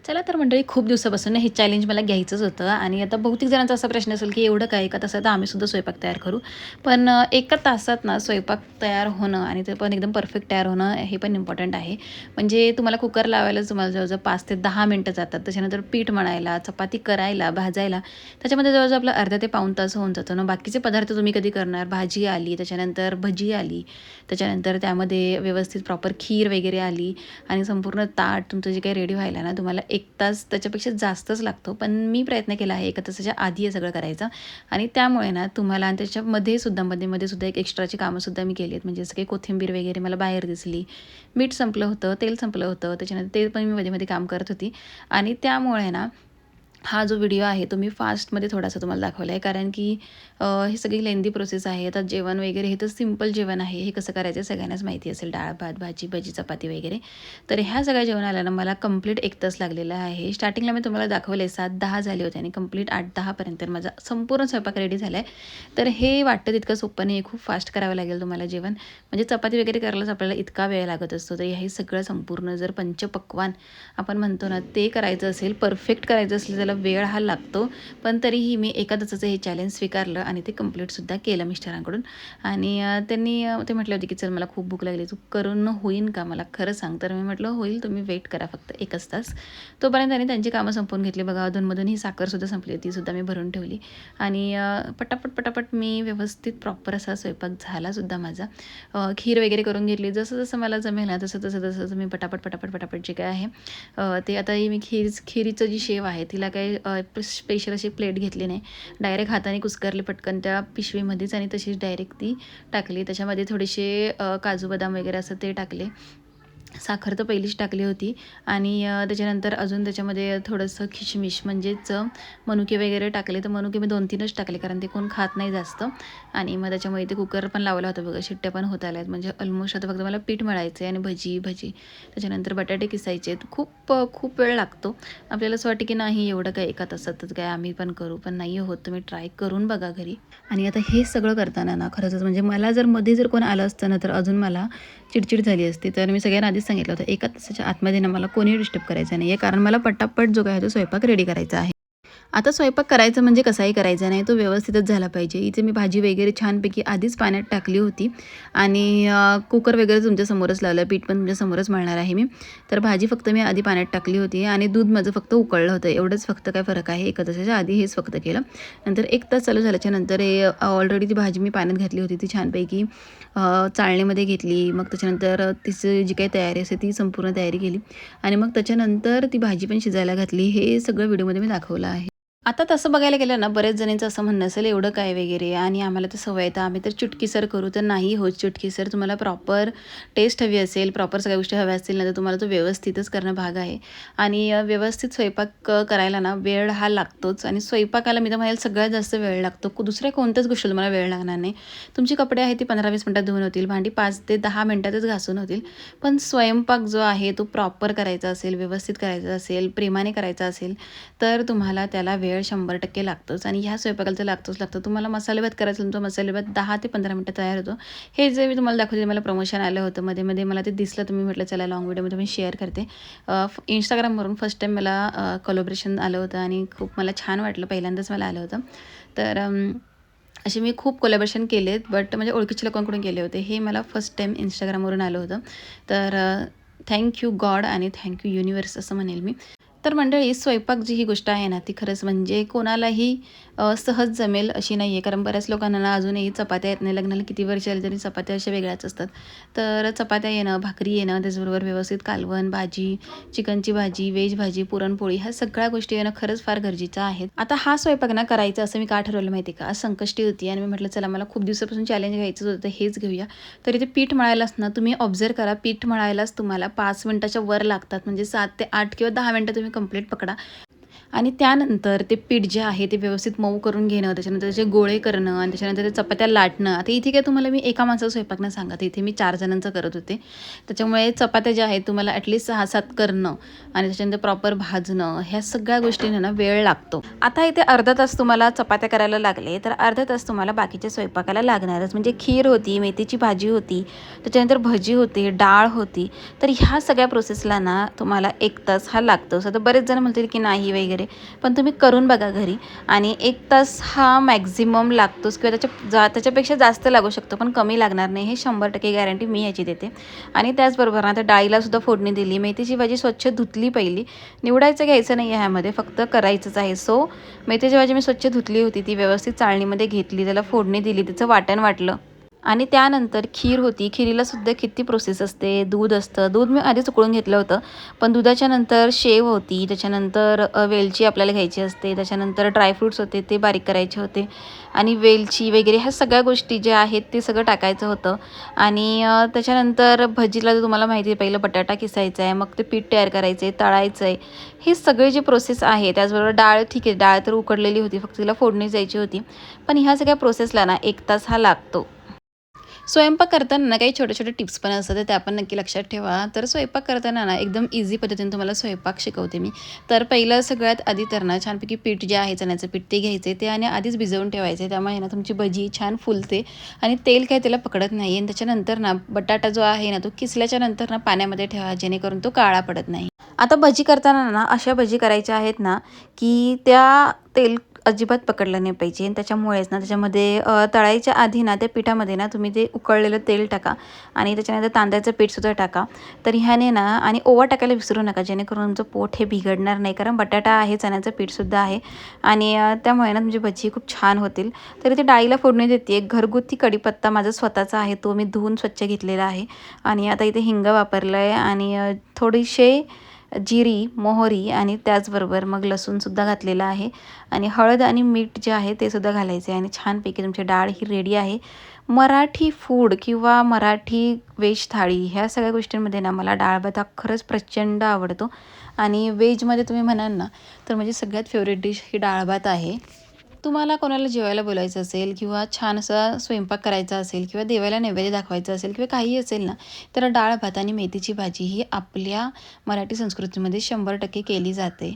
चला तर मंडळी, खूप दिवसापासून हे चॅलेंज मला घ्यायचंच होतं आणि आता बहुतेक जणांचा असा प्रश्न असेल की एवढं काय, एका तासात आम्हीसुद्धा स्वयंपाक तयार करू. पण एका तासात ना स्वयंपाक तयार होणं आणि ते पण एकदम परफेक्ट तयार होणं हे पण इम्पॉर्टंट आहे. म्हणजे तुम्हाला कुकर लावायलाच तुम्हाला जवळजवळ 5 ते 10 मिनटं जातात. त्याच्यानंतर पीठ मळायला, चपाती करायला, भाजायला त्याच्यामध्ये जवळजवळ आपलं अर्धा ते पाऊण तास होऊन जातो ना. बाकीचे पदार्थ तुम्ही कधी करणार? भाजी आली, त्याच्यानंतर भजी आली, त्याच्यानंतर त्यामध्ये व्यवस्थित प्रॉपर खीर वगैरे आली आणि संपूर्ण ताट तुमचं जे काही रेडी व्हायला ना तुम्हाला 1 तास त्याच्यापेक्षा जास्तच लागतो. पण मी प्रयत्न केला आहे 1 तासाच्या आधी हे सगळं करायचं आणि त्यामुळे ना तुम्हाला आणि त्याच्यामध्ये सुद्धा मध्ये सुद्धा एक एक्स्ट्राची कामंसुद्धा मी केली आहेत. म्हणजे जसं काही कोथिंबीर वगैरे मला बाहेर दिसली, मीठ संपलं होतं, तेल संपलं होतं, त्याच्यानंतर ते पण मी मध्ये काम करत होती आणि त्यामुळे ना हा जो व्हिडिओ आहे तो मी फास्टमध्ये थोडासा तुम्हाला दाखवला आहे. कारण की ही सगळी लेंदी प्रोसेस आहे. आता जेवण वगैरे हे तर सिंपल जेवण आहे. हे कसं करायचं सगळ्यांनाच माहिती असेल. डाळ, भात, भाजी, भजी, चपाती वगैरे. तर ह्या सगळ्या जेवणाला ना मला कंप्लीट 1 तास लागलेला आहे. स्टार्टिंगला मी तुम्हाला दाखवले 7-10 झाले होते आणि कंप्लीट 8-10 पर्यंत माझा संपूर्ण स्वयंपाक रेडी झाला आहे. तर हे वाटतं तितकं सोपं नाही. खूप फास्ट करावं लागेल तुम्हाला जेवण. म्हणजे चपाती वगैरे करायलाच आपल्याला इतका वेळ लागत असतो. तर हे सगळं संपूर्ण जर पंचपक्वान्न आपण म्हणतो ना ते करायचं असेल, परफेक्ट करायचं असेल त्याला वेळ हा लागतो. पण तरीही मी एका तासाचं हे चॅलेंज स्वीकारलं आणि ते कंप्लीटसुद्धा केलं मिस्टरांकडून. आणि त्यांनी ते म्हटले होते की चल मला खूप भूक लागली, तू करून होईन का मला खरं सांग? तर मी म्हटलं होईल, तुम्ही वेट करा फक्त 1च तास. तोपर्यंत त्यांनी त्यांची कामं संपवून घेतली. बघा अधूनमधून ही साखरसुद्धा संपली होती, तीसुद्धा मी भरून ठेवली आणि पटापट मी व्यवस्थित प्रॉपर असा स्वयंपाक झालासुद्धा माझा. खीर वगैरे करून घेतली. जसं जसं मला जमेल ना तसं मी पटापट जे काय आहे ते आता मी खिरीचं जी शेव आहे तिला काही स्पेशल अशी प्लेट घेतली नाही. डायरेक्ट हाताने कुस्करले पटकन त्या पिशवीमध्येच आणि तशीच डायरेक्ट ती टाकली. त्याच्यामध्ये थोडेसे काजू बदाम वगैरे असं ते टाकले. साखर तर पहिलीच टाकली होती आणि त्याच्यानंतर अजून त्याच्यामध्ये थोडंसं खिशमिश म्हणजेच मनुके वगैरे टाकले. तर मनुके मी 2-3च टाकले कारण ते कोण खात नाही जास्त. आणि मग त्याच्यामुळे ते कुकर पण लावला होता बघा, शिट्ट्या पण होत आल्या आहेत. म्हणजे ऑलमोस्ट आता फक्त मला पीठ मळायचं आहे आणि भजी त्याच्यानंतर बटाटे किसायचे आहेत. खूप वेळ लागतो. आपल्याला असं वाटतं की नाही एवढं काय एका तासातच काय आम्ही पण करू, पण नाही होत. तुम्ही ट्राय करून बघा घरी. आणि आता हे सगळं करताना ना खरंच म्हणजे मला जर मध्ये जर कोण आलं असतं ना तर अजून मला चिडचिड झाली असती. तर मी सगळ्यांना आधीच सांगितलं होतं 1 तासाच्या आतमध्ये ना मला कोणी डिस्टर्ब करायचं नाही आहे. कारण मला पटापट जो काय तो स्वयंपाक रेडी करायचा आहे. आता स्वयंपाक करायचं म्हणजे कसाही करायचा नाही, तो व्यवस्थितच झाला पाहिजे. इथे मी भाजी वगैरे छानपैकी आधीच पाण्यात टाकली होती आणि कुकर वगैरे तुमच्यासमोरच लावलं, पीठ पण तुमच्यासमोरच मळणार आहे मी. तर भाजी फक्त मी आधी पाण्यात टाकली होती आणि दूध माझं फक्त उकळलं होतं. एवढंच फक्त काय फरक आहे. 1 तासाच्या आधी हेच फक्त केलं. नंतर 1 तास चालू झाल्याच्या नंतर ऑलरेडी ती भाजी मी पाण्यात घातली होती, ती छानपैकी चाळणीमध्ये घेतली. मग त्याच्यानंतर तिची जी काही तयारी असते ती संपूर्ण तयारी केली आणि मग त्याच्यानंतर ती भाजी पण शिजायला घातली. हे सगळं व्हिडिओमध्ये मी दाखवलं आहे. आता तसं बघायला गेलं ना बऱ्याच जणांचं असं म्हणणं असेल एवढं काय वगैरे आणि आम्हाला तर सवय आहे तर आम्ही तर चुटकीसर करू. तर नाही होत चुटकीसर. तुम्हाला प्रॉपर टेस्ट हवी असेल, प्रॉपर सगळ्या गोष्टी हव्या असतील ना तर तुम्हाला तो व्यवस्थितच करणं भाग आहे. आणि व्यवस्थित स्वयंपाक करायला ना वेळ हा लागतोच आणि स्वयंपाकाला मी तर म्हणेल सगळ्यात जास्त वेळ लागतो. दुसऱ्या कोणत्याच गोष्टीला तुम्हाला वेळ लागणार नाही. तुमची कपडे आहेत ती 15-20 मिनटात धुवून होतील, भांडी 5 ते 10 मिनटातच घासून होतील. पण स्वयंपाक जो आहे तो प्रॉपर करायचा असेल, व्यवस्थित करायचा असेल, प्रेमाने करायचा असेल तर तुम्हाला त्याला वेळ 100% लागतोच आणि ह्या स्वयंपाकाला तर लागतो. तुम्हाला मसाले भात करायचा असेल तर मसाले भात 10 ते 15 मिनटं तयार होतो. हे जे मी तुम्हाला दाखवले मला प्रमोशन आलं होतं मध्ये मला ते दिसलं तर मी म्हटलं चला लाँग व्हिडिओमध्ये मी शेअर करते. इंस्टाग्रामवरून फर्स्ट टाईम मला कोलॅबोरेशन आलं होतं आणि खूप मला छान वाटलं. पहिल्यांदाच मला आलं होतं. तर असे मी खूप कोलॅबोरेशन केलेत बट म्हणजे ओळखीच्या लोकांकडून केले होते. हे मला फर्स्ट टाईम इंस्टाग्रामवरून आलं होतं. तर थँक यू गॉड आणि थँक यू युनिवर्स असं म्हणेल मी. तर मंडळी स्वयंपाक जी ही गोष्ट आहे ना ती खरंच म्हणजे कोणालाही सहज जमेल अशी नाही आहे. कारण बऱ्याच लोकांना ना अजूनही चपात्या येत नाही. लग्नाला किती वर्ष आली तरी चपात्या अशा वेगळ्याच असतात. तर चपात्या येणं, भाकरी येणं, त्याचबरोबर व्यवस्थित कालवण, भाजी, चिकनची भाजी, व्हेज भाजी, पुरणपोळी ह्या सगळ्या गोष्टी येणं खरंच फार गरजेचं आहे. आता हा स्वयंपाक ना करायचा असं मी का ठरवलं माहिती आहे का? आज संकष्टी होती आणि मी म्हटलं चला मला खूप दिवसापासून चॅलेंज घ्यायचं होतं तर हेच घेऊया. तर इथे पीठ मळायलाच ना तुम्ही ऑब्झर्व करा, पीठ मळायलाच तुम्हाला 5 मिनिटाच्या वर लागतात. म्हणजे 7 ते 8 किंवा 10 मिनिटं तुम्ही कंप्लीट पकडा. आणि त्यानंतर ते पीठ जे आहे ते व्यवस्थित मऊ करून घेणं, त्याच्यानंतर त्याचे गोळे करणं आणि त्याच्यानंतर ते चपात्या लाटणं. आता इथे काय तुम्हाला मी एका माणसाचा स्वयंपाक नाही सांगत, इथे मी 4 जणांचं करत होते. त्याच्यामुळे चपात्या ज्या आहेत तुम्हाला ॲटलीस्ट 6-7 करणं आणि त्याच्यानंतर प्रॉपर भाजणं, ह्या सगळ्या गोष्टींना ना वेळ लागतो. आता इथे अर्धा तास तुम्हाला चपात्या करायला लागले, तर अर्धा तास तुम्हाला बाकीच्या स्वयंपाकाला लागणारच. म्हणजे खीर होती, मेथीची भाजी होती, त्याच्यानंतर भजी होती, डाळ होती. तर ह्या सगळ्या प्रोसेसला ना तुम्हाला 1 तास हा लागतोच. आता बरेच जण म्हणतील की नाही वगैरे, पण तुम्ही करून बघा घरी आणि 1 तास हा मॅक्झिमम लागतोच किंवा त्याच्यापेक्षा जास्त लागू शकतो, पण कमी लागणार नाही. हे 100% गॅरंटी मी याची देते. आणि त्याचबरोबर आता डाळीलासुद्धा फोडणी दिली. मेथीची भाजी स्वच्छ धुतली पहिली. निवडायचं घ्यायचं नाही आहे ह्यामध्ये, फक्त करायचंच आहे. सो मेथीची भाजी मी स्वच्छ धुतली होती, ती व्यवस्थित चाळणीमध्ये घेतली, त्याला फोडणी दिली, त्याचं वाटण वाटलं. आणि त्यानंतर खीर होती. खिरीलासुद्धा किती प्रोसेस असते. दूध असतं, दूध मी आधीच उकळून घेतलं होतं, पण दुधाच्या नंतर शेव होती, त्याच्यानंतर वेलची आपल्याला घ्यायची असते, त्याच्यानंतर ड्रायफ्रूट्स होते ते बारीक करायचे होते आणि वेलची वगैरे ह्या सगळ्या गोष्टी ज्या आहेत ते सगळं टाकायचं होतं. आणि त्याच्यानंतर भजीला तुम्हाला माहिती आहे पहिलं बटाटा किसायचा आहे, मग ते पीठ तयार करायचं आहे, तळायचं आहे, ही सगळी जी प्रोसेस आहे. त्याचबरोबर डाळ, ठीक आहे डाळ तर उकडलेली होती, फक्त तिला फोडणी द्यायची होती, पण ह्या सगळ्या प्रोसेसला ना 1 तास हा लागतो. स्वयंपाक करताना ना काही छोटे-छोटे टिप्स पण असतात, तर त्या पण नक्की लक्षात ठेवा. तर स्वयंपाक करताना ना एकदम ईझी पद्धतीने तुम्हाला स्वयंपाक शिकवते मी. तर पहिलं सगळ्यात आधी तर ना छानपैकी पीठ जे आहे चण्याचं पीठ ते घ्यायचे ते आणि आधीच भिजवून ठेवायचे. त्यामुळे ना तुमची भजी छान फुलते आणि तेल काही त्याला पकडत नाही. आणि त्याच्यानंतर ना बटाटा जो आहे ना तो किसल्याच्या नंतर ना पाण्यामध्ये ठेवा, जेणेकरून तो काळा पडत नाही. आता भजी करताना ना अशा भजी करायच्या आहेत ना, की त्या तेल अजिबात पकडलं नाही पाहिजे आणि त्याच्यामुळेच ना त्याच्यामध्ये तळायच्या आधी ना त्या पिठामध्ये ना तुम्ही ते उकळलेलं तेल टाका आणि त्याच्यानंतर तांदळाचं पीठसुद्धा टाका. तर ह्याने ना आणि ओवा टाकायला विसरू नका, जेणेकरून तुमचं पोट हे बिघडणार नाही, कारण बटाटा आहे, चण्याचं पीठसुद्धा आहे आणि त्यामुळे ना तुमची भजी खूप छान होतील. तर इथे डाळीला फोडणी देते. घरगुती कढीपत्ता माझा स्वतःचा आहे, तो मी धुवून स्वच्छ घेतलेला आहे आणि आता इथे हिंग वापरलं आहे आणि थोडीशी जिरी, मोहरी आणि त्याचबरोबर मग लसूणसुद्धा घातलेला आहे आणि हळद आणि मीठ जे आहे ते सुद्धा घालायचे आहे आणि छानपैकी तुमची डाळ ही रेडी आहे. मराठी फूड किंवा मराठी व्हेज थाळी ह्या सगळ्या गोष्टींमध्ये ना मला डाळ भात हा खरंच प्रचंड आवडतो आणि व्हेजमध्ये तुम्ही म्हणाल ना तर माझी सगळ्यात फेवरेट डिश ही डाळ भात आहे. तुम्हाला कोणाला जेवायला बोलायचं असेल किंवा छान असा स्वयंपाक करायचा असेल किंवा देवाला नैवेद्य दाखवायचा असेल किंवा काहीही असेल ना, तर डाळ भात आणि मेथीची भाजी ही आपल्या मराठी संस्कृतीमध्ये 100% केली जाते.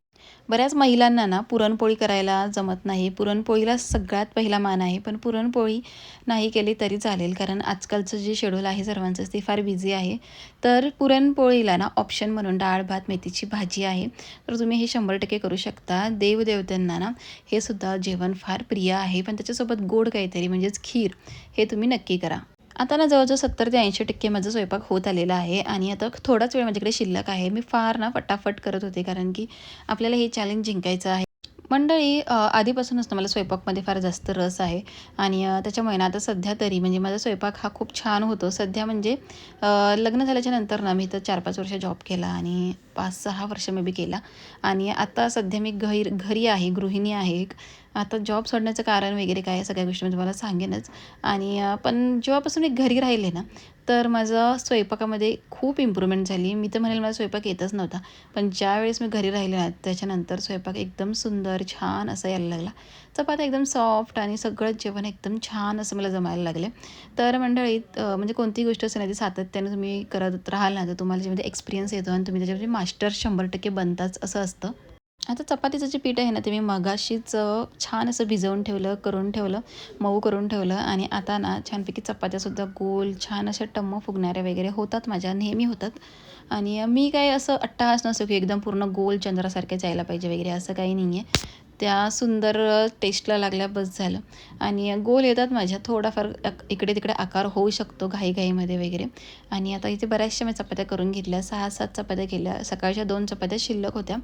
बऱ्याच महिलांना ना पुरणपोळी करायला जमत नाही. पुरणपोळीला सगळ्यात पहिला मान आहे, पण पुरणपोळी नाही केली तरी चालेल, कारण आजकालचं जे शेड्यूल आहे सर्वांचंच ते फार बिझी आहे. तर पुरणपोळीला ना ऑप्शन म्हणून डाळ भात मेथीची भाजी आहे, तर तुम्ही हे 100% करू शकता. देवदेवतांना ना हे सुद्धा जेवण फार प्रिय आहे, पण त्याच्यासोबत गोड काहीतरी म्हणजेच खीर हे तुम्ही नक्की करा. आता ना जवळजवळ 70 ते 80% माझा स्वयंपाक होत आलेला आहे आणि आता थोडाच वेळ माझ्याकडे शिल्लक आहे. मी फार ना फटाफट करत होते, कारण की आपल्याला हे चॅलेंज जिंकायचं आहे. मंडळी, आधीपासूनच ना मला स्वयंपाकमध्ये फार जास्त रस आहे आणि त्याच्यामुळे ना आता सध्या तरी म्हणजे माझा स्वयंपाक हा खूप छान होतो. सध्या म्हणजे लग्न झाल्याच्या नंतर ना मी तर 4-5 वर्ष जॉब केला आणि 5-6 वर्ष मे बी केला आणि आता सध्या मी घरी आहे, गृहिणी आहे एक. आता जॉब सोडण्याचं कारण वगैरे काय सगळ्या गोष्टी मी तुम्हाला सांगेनच. आणि पण जेव्हापासून मी घरी राहिले ना तर माझं स्वयंपाकामध्ये खूप इम्प्रूव्हमेंट झाली. मी तर म्हणेल मला स्वयंपाक येतच नव्हता, पण ज्यावेळेस मी घरी राहिले ना त्याच्यानंतर स्वयंपाक एकदम सुंदर छान असा यायला लागला. चपात्या एकदम सॉफ्ट आणि सगळं जेवण एकदम छान असं मला जमायला लागले. तर मंडळीत म्हणजे कोणतीही गोष्ट असेल ना ती सातत्याने तुम्ही करत राहाल ना तर तुम्हाला ज्यामध्ये एक्सपिरियन्स येतो आणि तुम्ही त्याच्यामध्ये मास्टर 100% बनताच असं असतं. आता चपातीचं जे पीठ आहे ना ते मी मगाशीच छान असं भिजवून ठेवलं, करून ठेवलं, मऊ करून ठेवलं आणि आता ना छानपैकी चपात्यासुद्धा गोल छान अशा टम्म फुगणाऱ्या वगैरे होतात, माझ्या नेहमी होतात. आणि मी काय असं अट्टहास नसतो की एकदम पूर्ण गोल चंद्रासारखे जायला पाहिजे वगैरे, असं काही नाही आहे. त्या सुंदर टेस्टला लागल्या बस झालं. आणि गोल येतात माझ्या, थोडाफार इकडे तिकडे आकार होऊ शकतो घाईघाईमध्ये वगैरे. आणि आता इथे बऱ्याचशा मी चपात्या करून घेतल्या, 6-7 चपात्या केल्या. सकाळच्या 2 चपात्या शिल्लक होत्या,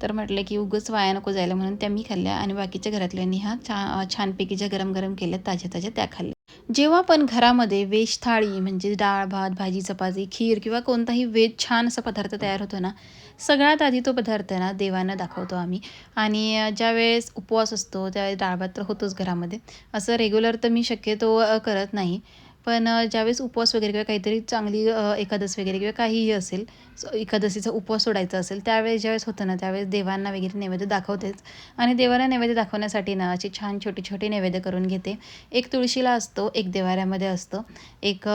तर म्हटलं की उगाच वाया नको जायला म्हणून त्या मी खाल्ल्या आणि बाकीच्या घरातल्यांनी ह्या छानपैकी ज्या गरम गरम केल्या ताज्या ताज्या त्या खाल्ल्या. जेव्हा पण घरामध्ये व्हेज थाळी म्हणजे डाळ भात भाजी चपाती खीर किंवा कोणताही व्हेज छान असा पदार्थ तयार होतो ना, सगळ्यात आधी तो पदार्थ ना देवांना दाखवतो आम्ही. आणि ज्यावेळेस उपवास असतो त्यावेळेस डाळ भात तर होतोच घरामध्ये. असं रेग्युलर तर मी शक्यतो करत नाही, पण ज्यावेळेस उपवास वगैरे किंवा काहीतरी चांगली एकादस वगैरे किंवा काहीही असेल एकादशीचा उपवास सोडायचा असेल त्यावेळेस ज्यावेळेस होतं ना, त्यावेळेस देवांना वगैरे नैवेद्य दाखवतेच. आणि देवाला नैवेद्य दाखवण्यासाठी ना अशी छान छोटी नैवेद्य करून घेते. एक तुळशीला असतो, एक देवाऱ्यामध्ये असतो, एक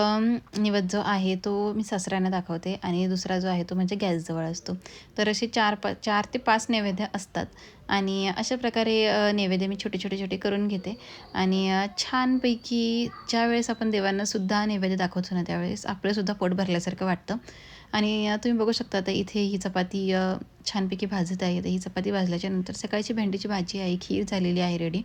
निवेद जो आहे तो मी सासऱ्यांना दाखवते आणि दुसरा जो आहे तो म्हणजे गॅसजवळ असतो. तर असे 4 ते 5 नैवेद्य असतात आणि अशा प्रकारे नैवेद्य मी छोटे करून घेते. आणि छानपैकी ज्यावेळेस आपण देवांना सुद्धा नैवेद्य दाखवतो ना, त्यावेळेस आपलंसुद्धा पोट भरल्यासारखं वाटतं. आणि तुम्ही बघू शकता आता इथे ही चपाती छानपैकी भाजत आहे. तर ही चपाती भाजल्याच्या नंतर सकाळची भेंडीची भाजी आहे, खीर झालेली आहे रेडी.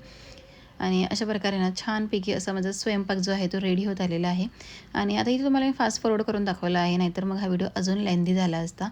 आणि अशा प्रकारे ना छानपैकी असा माझा स्वयंपाक जो आहे तो रेडी होत आलेला आहे. आणि आता इथे तुम्हाला मी फास्ट फॉरवर्ड करून दाखवला आहे, नाहीतर मग हा व्हिडिओ अजून लेंदी झाला असता.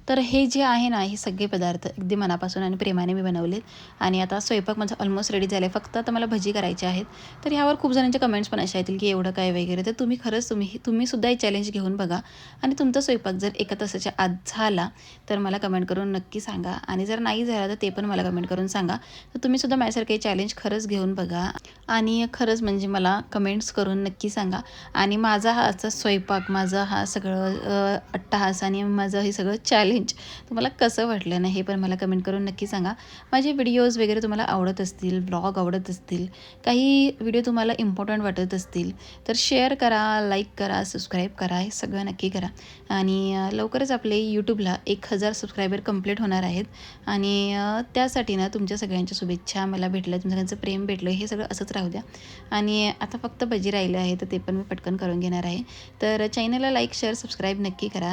तर हे जे आहे ना, हे सगळे पदार्थ अगदी मनापासून आणि प्रेमाने मी बनवलेत. आणि आता स्वयंपाक माझा ऑलमोस्ट रेडी झाला आहे. फक्त आता मला भजी करायची आहेत. तर ह्यावर खूप जणांचे कमेंट्स पण अशा येतील की एवढं काय वगैरे. तर तुम्ही खरंच तुम्हीसुद्धा हे चॅलेंज घेऊन बघा आणि तुमचा स्वयंपाक जर 1 तासाच्या आत झाला तर मला कमेंट करून नक्की सांगा. आणि जर नाही झाला तर ते पण मला कमेंट करून सांगा. तर तुम्हीसुद्धा माझ्यासारखं हे चॅलेंज खरंच घेऊन बघा आणि खरंच म्हणजे मला कमेंट्स करून नक्की सांगा. आणि माझा हा आजचा स्वयंपाक, माझा हा सगळं अट्टहास आणि माझं हे सगळं चॅलेंज तुम्हाला कसं वाटलं ना, हे पण मला कमेंट करून नक्की सांगा. माझे व्हिडिओज वगैरे तुम्हाला आवडत असतील, ब्लॉग आवडत असतील, काही व्हिडिओ तुम्हाला इम्पॉर्टंट वाटत असतील तर शेअर करा, लाईक करा, सबस्क्राईब करा, हे सगळं नक्की करा. आणि लवकरच आपले यूट्यूबला 1000 सबस्क्रायबर कंप्लीट होणार आहेत. आणि त्यासाठी ना तुमच्या सगळ्यांच्या शुभेच्छा मला भेटल्या, तुमच्या सगळ्यांचं प्रेम भेटलं, हे सगळं असंच राहू द्या. आणि आता फक्त भजी राहिलं आहे तर ते पण मी पटकन करून घेणार आहे. तर चॅनलला लाईक, शेअर, सबस्क्राईब नक्की करा.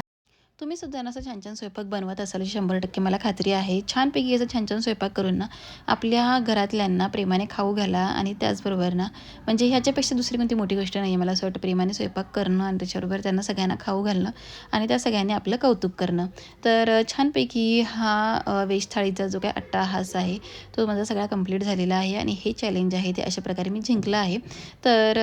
तुम्ही सुद्धा ना असं छान स्वयंपाक बनवत असाल 100% मला खात्री आहे. छानपैकी असं छान स्वयंपाक करून ना आपल्या घरातल्यांना प्रेमाने खाऊ घाला. आणि त्याचबरोबर ना म्हणजे ह्याच्यापेक्षा दुसरी कोणती मोठी गोष्ट नाही आहे मला असं वाटतं, प्रेमाने स्वयंपाक करणं आणि त्याच्याबरोबर त्यांना सगळ्यांना खाऊ घालणं आणि त्या सगळ्यांनी आपलं कौतुक करणं. तर छानपैकी हा व्हेज थाळीचा जो काही अट्टाहास आहे तो माझा सगळा कंप्लीट झालेला आहे. आणि हे चॅलेंज आहे ते अशा प्रकारे मी जिंकलं आहे. तर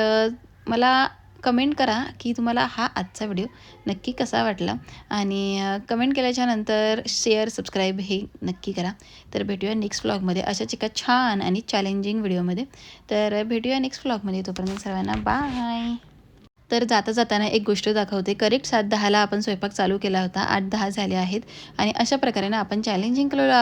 मला कमेंट करा की तुम्हाला हा आजचा व्हिडिओ नक्की कसा वाटला. आणि कमेंट केल्याच्यानंतर शेअर, सबस्क्राईब हे नक्की करा. तर भेटूया नेक्स्ट व्लॉगमध्ये अशाच एका छान आणि चॅलेंजिंग व्हिडिओमध्ये. तर भेटूया नेक्स्ट व्लॉगमध्ये. तोपर्यंत सर्वांना बाय. तर जाताना एक गोष्ट दाखवते. करेक्ट 7:10ला आपण स्वयंपाक चालू केला होता. 8:10 झाले आहेत आणि अशा प्रकारे ना आपण चॅलेंजिंग केलेलं